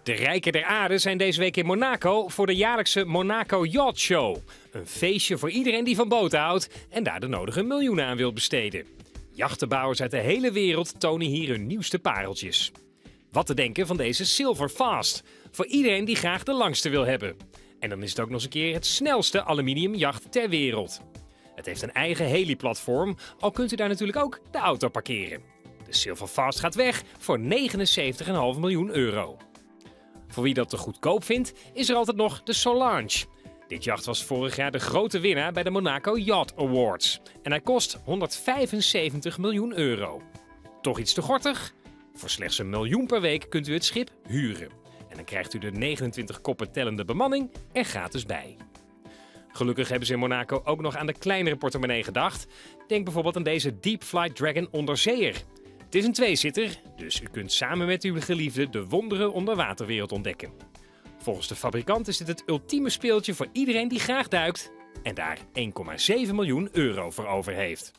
De rijken der aarde zijn deze week in Monaco voor de jaarlijkse Monaco Yacht Show. Een feestje voor iedereen die van boten houdt en daar de nodige miljoenen aan wil besteden. Jachtenbouwers uit de hele wereld tonen hier hun nieuwste pareltjes. Wat te denken van deze Silver Fast, voor iedereen die graag de langste wil hebben. En dan is het ook nog eens een keer het snelste aluminiumjacht ter wereld. Het heeft een eigen heliplatform, al kunt u daar natuurlijk ook de auto parkeren. De Silver Fast gaat weg voor 79,5 miljoen euro. Voor wie dat te goedkoop vindt, is er altijd nog de Solange. Dit jacht was vorig jaar de grote winnaar bij de Monaco Yacht Awards. En hij kost 175 miljoen euro. Toch iets te gortig? Voor slechts 1 miljoen per week kunt u het schip huren. En dan krijgt u de 29 koppen tellende bemanning er gratis bij. Gelukkig hebben ze in Monaco ook nog aan de kleinere portemonnee gedacht. Denk bijvoorbeeld aan deze Deep Flight Dragon onderzeeër. Het is een tweezitter, dus u kunt samen met uw geliefde de wondere onderwaterwereld ontdekken. Volgens de fabrikant is dit het ultieme speeltje voor iedereen die graag duikt en daar 1,7 miljoen euro voor over heeft.